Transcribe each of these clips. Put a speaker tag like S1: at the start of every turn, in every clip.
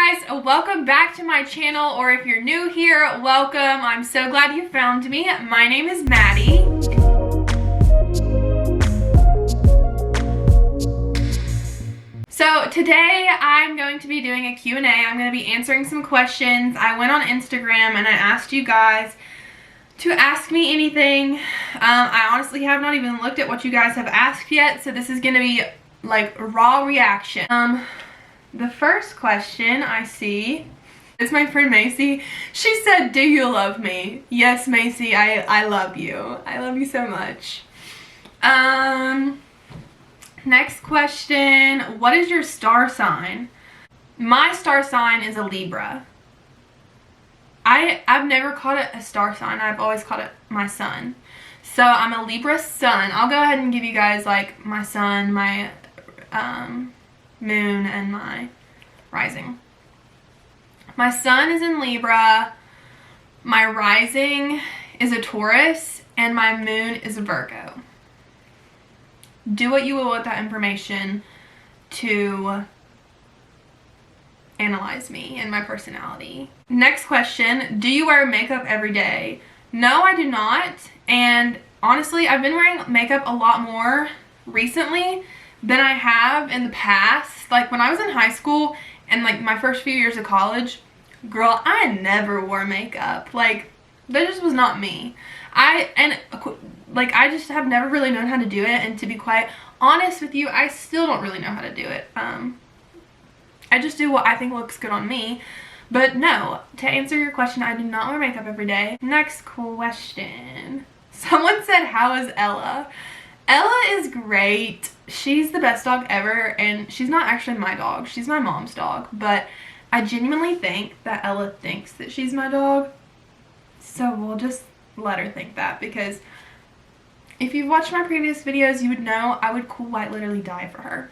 S1: guys, welcome back to my channel, or if you're new here, welcome. I'm so glad you found me. My name is Maddie. So today I'm going to be doing a Q&A. I'm going to be answering some questions. I went on Instagram and I asked you guys to ask me anything. I honestly have not even looked at what you guys have asked yet, so this is going to be like raw reaction. The first question I see is my friend Macy. She said, "Do you love me?" Yes, Macy, I love you. I love you so much. Next question, what is your star sign? My star sign is a Libra. I've never called it a star sign. I've always called it my sun. So I'm a Libra sun. I'll go ahead and give you guys like my sun, my moon, and my rising. My sun is in Libra, my rising is a Taurus, and my moon is a Virgo. Do what you will with that information to analyze me and my personality. Next question, do you wear makeup every day? No, I do not. And honestly, I've been wearing makeup a lot more recently than I have in the past. Like when I was in high school and like my first few years of college, girl, I never wore makeup. Like that just was not me. I just have never really known how to do it, and to be quite honest with you, I still don't really know how to do it. I just do what I think looks good on me. But no, to answer your question, I do not wear makeup every day. Next question. Someone said, how is Ella? Ella is great. She's the best dog ever, and she's not actually my dog. She's my mom's dog, but I genuinely think that Ella thinks that she's my dog. So we'll just let her think that, because if you've watched my previous videos, you would know I would quite literally die for her.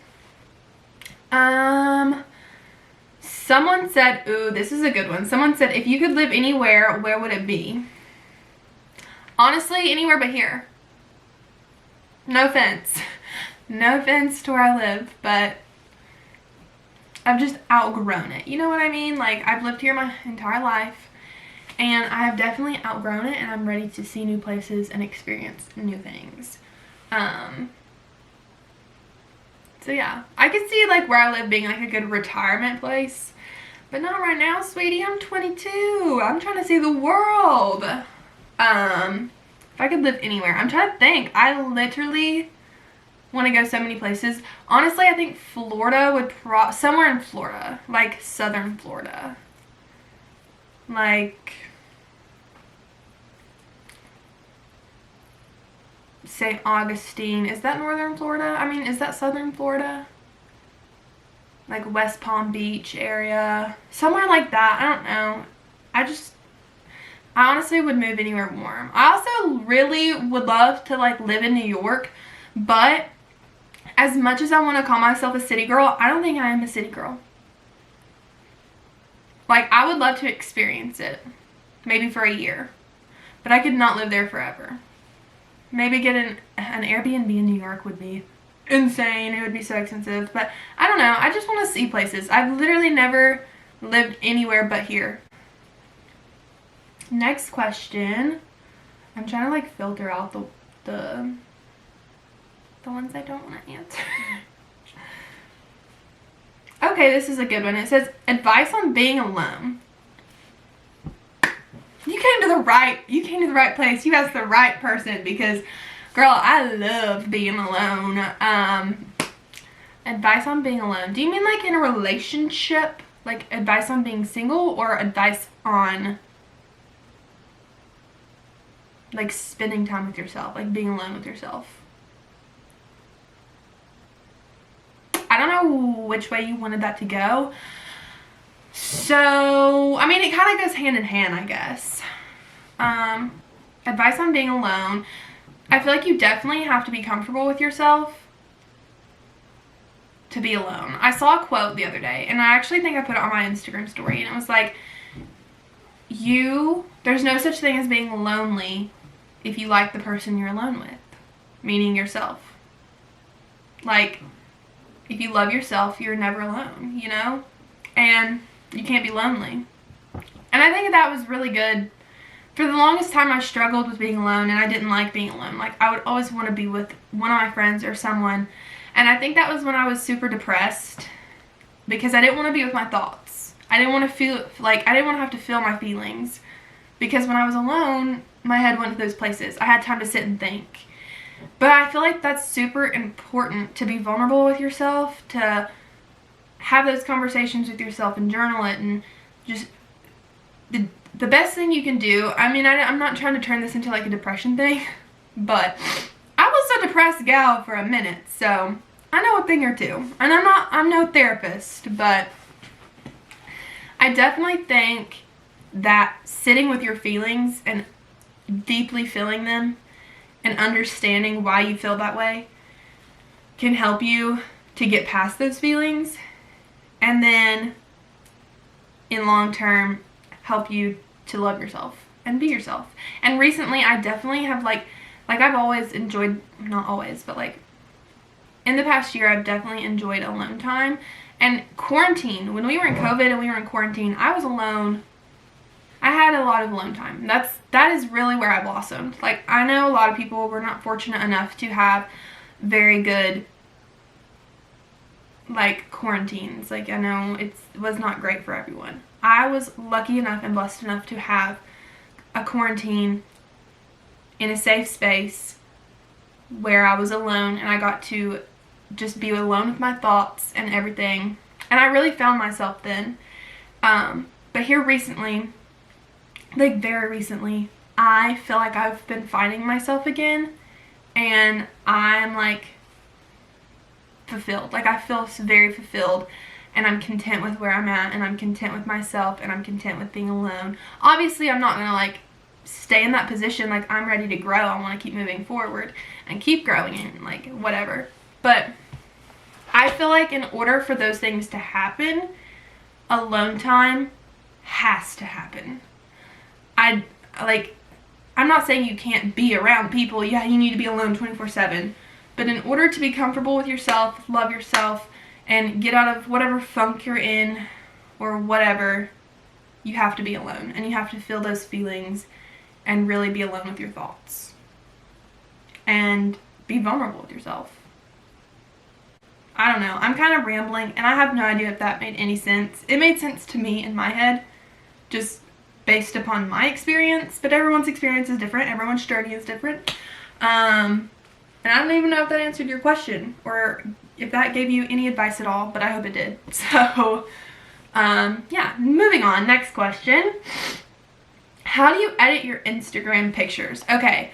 S1: Someone said, ooh, this is a good one. Someone said, if you could live anywhere, where would it be? Honestly, anywhere but here. No offense. No offense to where I live, but I've just outgrown it. You know what I mean? Like, I've lived here my entire life, and I have definitely outgrown it, and I'm ready to see new places and experience new things. So yeah, I could see like where I live being like a good retirement place, but not right now, sweetie. I'm 22. I'm trying to see the world. If I could live anywhere, I'm trying to think. I literally want to go so many places. Honestly, I think Florida would somewhere in Florida, like southern Florida. Like St. Augustine. Is that northern Florida? I mean, is that southern Florida? Like West Palm Beach area. Somewhere like that. I don't know. I honestly would move anywhere warm. I also really would love to like live in New York, but as much as I want to call myself a city girl, I don't think I am a city girl. Like, I would love to experience it, maybe for a year, but I could not live there forever. Maybe get an Airbnb in New York would be insane. It would be so expensive, but I don't know. I just want to see places. I've literally never lived anywhere but here. Next question. I'm trying to like filter out the ones I don't want to answer. Okay, this is a good one. It says, advice on being alone. You came to the right place. You asked the right person, because girl, I love being alone. Advice on being alone. Do you mean like in a relationship? Like advice on being single, or advice on like spending time with yourself, like being alone with yourself? I don't know which way you wanted that to go. So, I mean, it kind of goes hand in hand, I guess. Advice on being alone. I feel like you definitely have to be comfortable with yourself to be alone. I saw a quote the other day, and I actually think I put it on my Instagram story, and it was like, there's no such thing as being lonely if you like the person you're alone with, meaning yourself. Like, if you love yourself, you're never alone, you know? And You can't be lonely. And I think that was really good. For the longest time, I struggled with being alone, and I didn't like being alone. Like, I would always want to be with one of my friends or someone. And I think that was when I was super depressed, because I didn't want to be with my thoughts. I didn't want to feel, like, I didn't want to have to feel my feelings. Because when I was alone, my head went to those places. I had time to sit and think. But I feel like that's super important, to be vulnerable with yourself, to have those conversations with yourself and journal it, and just the best thing you can do. I mean, I'm not trying to turn this into like a depression thing, but I was a depressed gal for a minute, so I know a thing or two. And I'm no therapist, but I definitely think that sitting with your feelings and deeply feeling them and understanding why you feel that way can help you to get past those feelings, and then in long term help you to love yourself and be yourself. And recently I definitely have like I've always enjoyed, not always, but like in the past year I've definitely enjoyed alone time. And quarantine, when we were in COVID and we were in quarantine, I was alone. I had a lot of alone time. That is really where I blossomed. Like, I know a lot of people were not fortunate enough to have very good like quarantines. Like, I know it was not great for everyone. I was lucky enough and blessed enough to have a quarantine in a safe space where I was alone, and I got to just be alone with my thoughts and everything. And I really found myself then. But here recently, like very recently, I feel like I've been finding myself again, and I'm like fulfilled. Like, I feel very fulfilled, and I'm content with where I'm at, and I'm content with myself, and I'm content with being alone. Obviously, I'm not gonna like stay in that position. Like, I'm ready to grow. I want to keep moving forward and keep growing and like whatever. But I feel like in order for those things to happen, alone time has to happen. I'm not saying you can't be around people. Yeah, you need to be alone 24/7. But in order to be comfortable with yourself, love yourself, and get out of whatever funk you're in or whatever, you have to be alone. And you have to feel those feelings and really be alone with your thoughts. And be vulnerable with yourself. I don't know. I'm kind of rambling, and I have no idea if that made any sense. It made sense to me in my head, just based upon my experience, but everyone's experience is different. Everyone's journey is different. And I don't even know if that answered your question or if that gave you any advice at all, but I hope it did. So, yeah, moving on. Next question. How do you edit your Instagram pictures? Okay,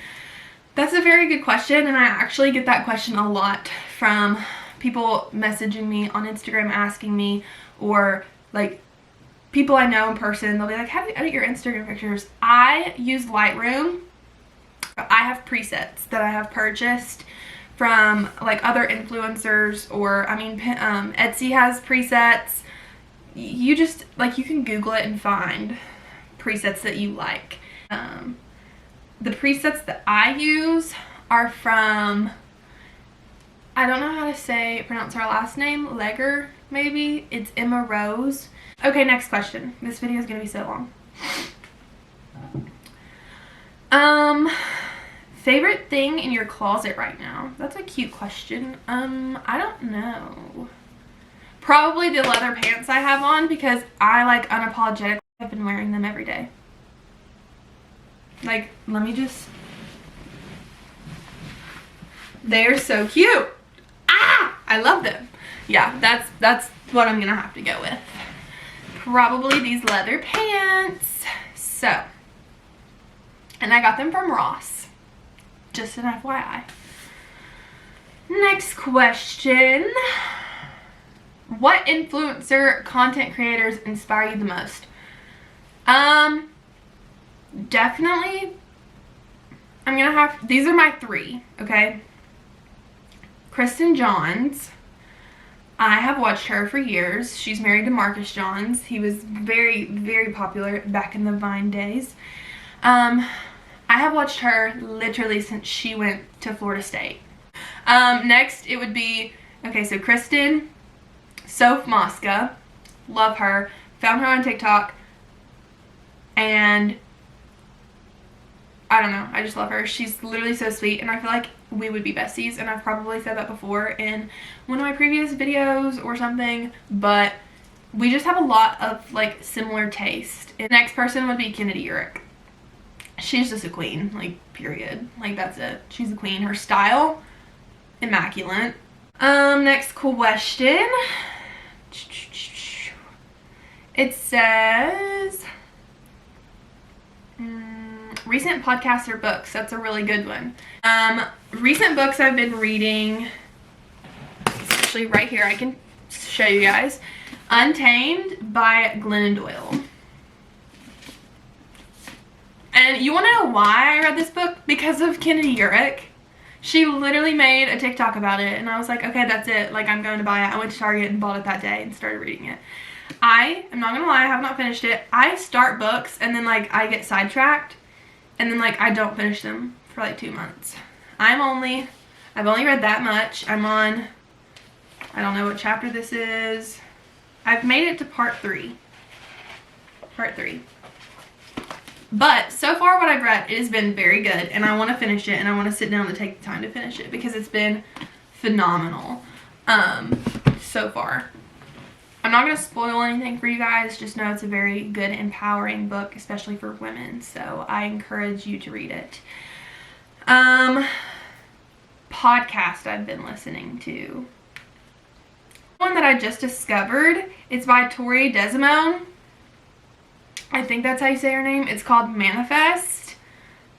S1: that's a very good question, and I actually get that question a lot from people messaging me on Instagram asking me, or like people I know in person. They'll be like, how do you edit your Instagram pictures? I use Lightroom. I have presets that I have purchased from like other influencers, or I mean Etsy has presets. You just like, you can Google it and find presets that you like. The presets that I use are from, I don't know how to pronounce her last name, Legger maybe. It's Emma Rose. Okay, next question. This video is gonna be so long. Favorite thing in your closet right now? That's a cute question. I don't know. Probably the leather pants I have on, because I like unapologetically have been wearing them every day. Like, let me just, they're so cute. Ah, I love them. Yeah, that's what I'm gonna have to go with. Probably these leather pants. So, and I got them from Ross. Just an FYI. Next question. What influencer content creators inspire you the most? Definitely, I'm gonna have, these are my three, okay? Kristen Johns. I have watched her for years. She's married to Marcus Johns. He was very, very popular back in the Vine days. I have watched her literally since she went to Florida State. Next, it would be, okay, so Kristen, Soph Mosca, love her. found her on TikTok, and I don't know, I just love her. She's literally so sweet, and I feel like we would be besties, and I've probably said that before in one of my previous videos or something, but we just have a lot of like similar taste. And the next person would be Kennedy Urick. She's just a queen, like, period. Like, that's it. She's a queen. Her style, immaculate. Next question. It says recent podcasts or books. That's a really good one. Recent books I've been reading, especially right here, I can show you guys. Untamed by Glennon Doyle. And you want to know why I read this book? Because of Kennedy Urick. She literally made a TikTok about it, and I was like, okay, that's it. Like, I'm going to buy it. I went to Target and bought it that day and started reading it. I am not going to lie, I have not finished it. I start books, and then, like, I get sidetracked, and then, like, I don't finish them for, like, 2 months. I've only read that much. I'm on, I don't know what chapter this is. I've made it to part 3. Part 3. But so far what I've read, it has been very good, and I want to finish it, and I want to sit down and take the time to finish it because it's been phenomenal so far. I'm not going to spoil anything for you guys, just know it's a very good, empowering book, especially for women, so I encourage you to read it. Podcast I've been listening to. One that I just discovered, it's by Tori Desimone. I think that's how you say her name. It's called Manifest.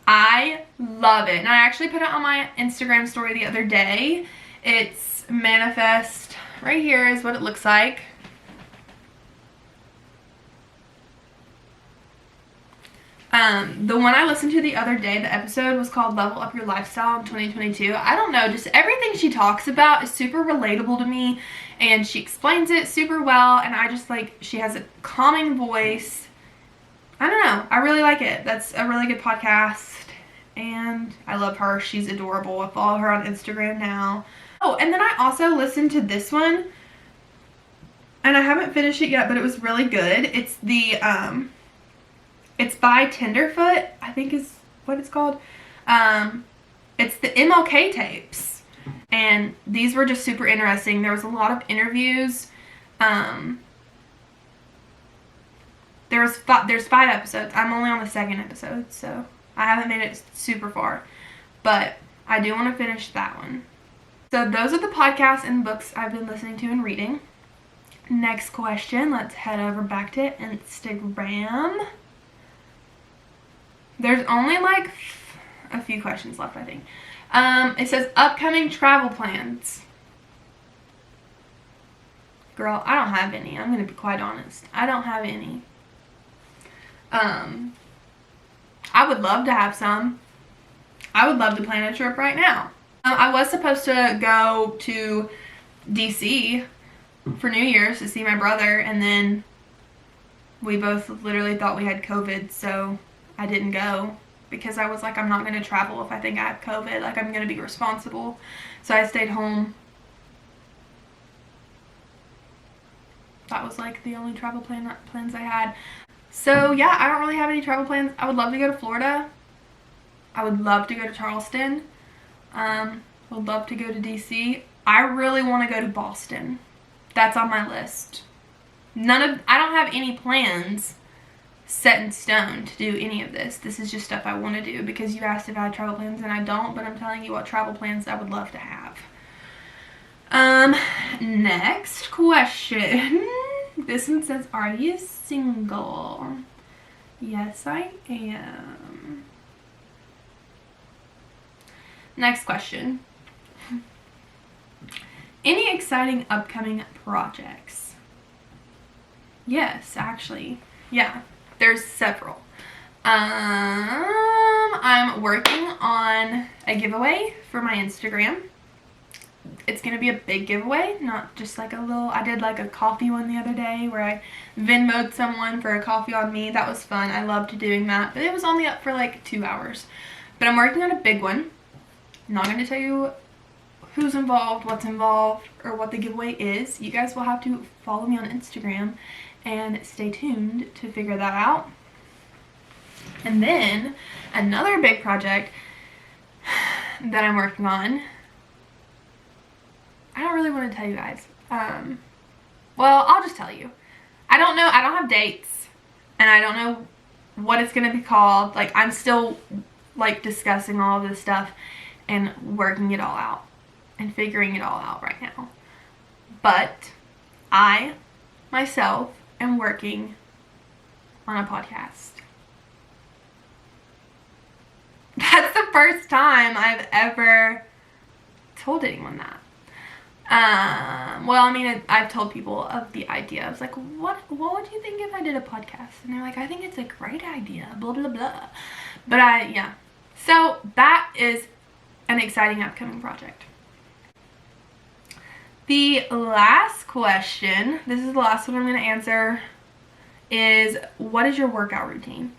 S1: I love it. And I actually put it on my Instagram story the other day. It's Manifest. Right here is what it looks like. The one I listened to the other day, the episode was called Level Up Your Lifestyle in 2022. I don't know, just everything she talks about is super relatable to me, and she explains it super well, and I just like, she has a calming voice. I don't know, I really like it. That's a really good podcast, and I love her. She's adorable. I follow her on Instagram now. Oh, and then I also listened to this one, and I haven't finished it yet, but it was really good. It's the, it's by Tinderfoot, I think is what it's called. It's the MLK tapes, and these were just super interesting. There was a lot of interviews. There's 5 episodes. I'm only on the 2nd episode, so I haven't made it super far, but I do want to finish that one. So those are the podcasts and books I've been listening to and reading. Next question, let's head over back to Instagram. There's only like a few questions left, I think. It says upcoming travel plans. Girl, I don't have any. I'm going to be quite honest. I don't have any. I would love to have some. I would love to plan a trip right now. I was supposed to go to DC for New Year's to see my brother, and then we both literally thought we had COVID, so I didn't go because I was like, I'm not going to travel if I think I have COVID. Like, I'm going to be responsible. So I stayed home. That was like the only travel plans I had. So yeah, I don't really have any travel plans. I would love to go to Florida. I would love to go to Charleston. Would love to go to DC. I really want to go to Boston. That's on my list. I don't have any plans set in stone to do any of this. This is just stuff I want to do because you asked if I had travel plans and I don't, but I'm telling you what travel plans I would love to have. Next question. This one says, are you single? Yes, I am. Next question. Any exciting upcoming projects? Yes, actually. Yeah, there's several. I'm working on a giveaway for my Instagram. It's going to be a big giveaway, not just like a little, I did like a coffee one the other day where I Venmo'd someone for a coffee on me. That was fun. I loved doing that, but it was only up for like 2 hours. But I'm working on a big one. I'm not going to tell you who's involved, what's involved, or what the giveaway is. You guys will have to follow me on Instagram and stay tuned to figure that out. And then another big project that I'm working on, I don't really want to tell you guys. Well, I'll just tell you. I don't know. I don't have dates, and I don't know what it's going to be called. Like, I'm still, like, discussing all of this stuff and working it all out and figuring it all out right now. But I, myself, am working on a podcast. That's the first time I've ever told anyone that. Well, I mean, I've told people of the idea. I was like, what would you think if I did a podcast? And they're like, I think it's a great idea, blah, blah, blah. But yeah. So that is an exciting upcoming project. The last question, this is the last one I'm going to answer, is what is your workout routine?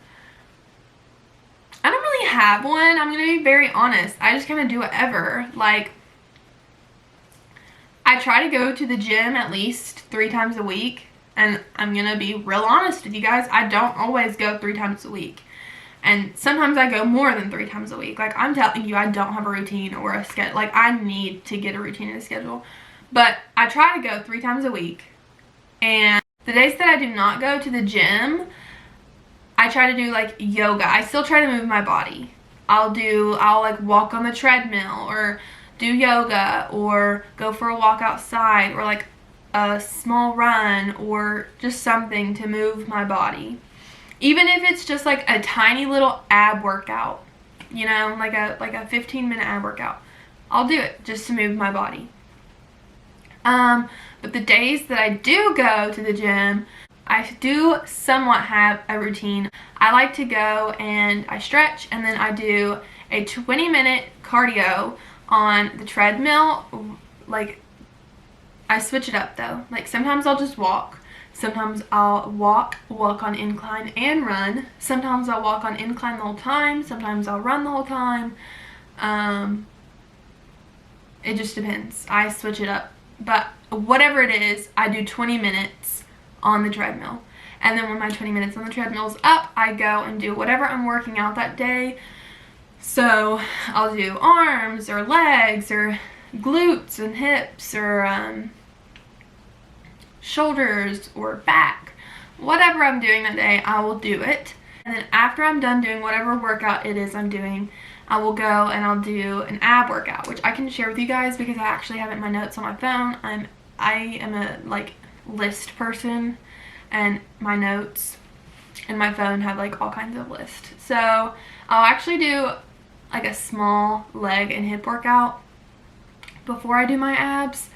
S1: I don't really have one. I'm going to be very honest. I just kind of do whatever. Like, I try to go to the gym at least 3 times a week, and I'm going to be real honest with you guys. I don't always go 3 times a week, and sometimes I go more than 3 times a week. Like, I'm telling you, I don't have a routine or a schedule. Like, I need to get a routine and a schedule, but I try to go 3 times a week, and the days that I do not go to the gym, I try to do, like, yoga. I still try to move my body. I'll like, walk on the treadmill, or do yoga, or go for a walk outside, or like a small run, or just something to move my body. Even if it's just like a tiny little ab workout, you know, like a 15-minute ab workout. I'll do it just to move my body. But the days that I do go to the gym, I do somewhat have a routine. I like to go and I stretch, and then I do a 20-minute cardio on the treadmill. Like, I switch it up though. Like, sometimes I'll just walk. Sometimes I'll walk on incline and run. Sometimes I'll walk on incline the whole time. Sometimes I'll run the whole time. It just depends. I switch it up. But whatever it is, I do 20 minutes on the treadmill. And then when my 20 minutes on the treadmill is up, I go and do whatever I'm working out that day. So I'll do arms or legs or glutes and hips, or shoulders or back. Whatever I'm doing that day, I will do it. And then after I'm done doing whatever workout it is I'm doing, I will go and I'll do an ab workout, which I can share with you guys because I actually have it in my notes on my phone. I am a, like, list person, and my notes and my phone have, like, all kinds of lists. So I'll actually do like a small leg and hip workout before I do my abs,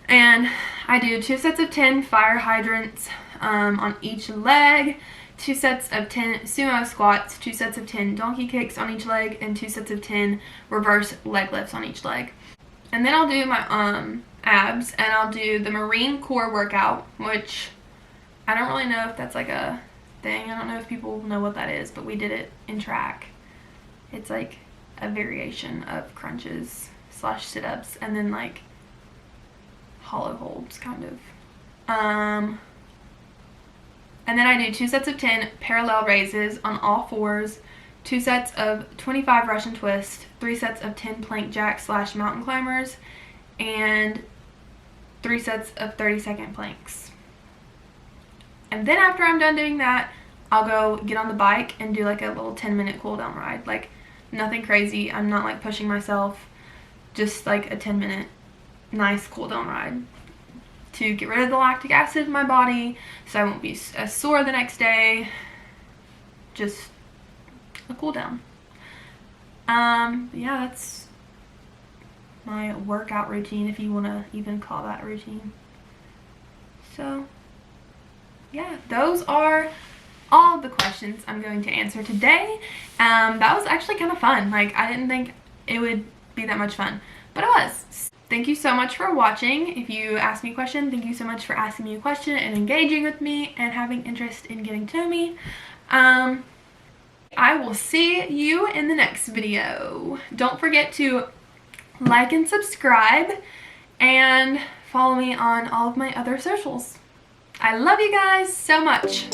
S1: and I do 2 sets of 10 fire hydrants on each leg, 2 sets of 10 sumo squats, 2 sets of 10 donkey kicks on each leg, and 2 sets of 10 reverse leg lifts on each leg. And then I'll do my abs, and I'll do the Marine Corps workout, which I don't really know if that's like a thing. I don't know if people know what that is, but we did it in track. It's like a variation of crunches / sit-ups, and then like hollow holds, kind of. And then I do 2 sets of 10 parallel raises on all fours, 2 sets of 25 Russian twists, 3 sets of 10 plank jacks / mountain climbers, and 3 sets of 30-second planks. And then after I'm done doing that, I'll go get on the bike and do like a little 10-minute cool down ride. Like, nothing crazy. I'm not like pushing myself. Just like a 10-minute nice cool down ride to get rid of the lactic acid in my body so I won't be as sore the next day. Just a cool down. Yeah, that's my workout routine, if you want to even call that a routine. So yeah, those are all of the questions I'm going to answer today. That was actually kind of fun. Like, I didn't think it would be that much fun, but it was. Thank you so much for watching. If you asked me a question, thank you so much for asking me a question and engaging with me and having interest in getting to know me. I will see you in the next video. Don't forget to like and subscribe and follow me on all of my other socials. I love you guys so much.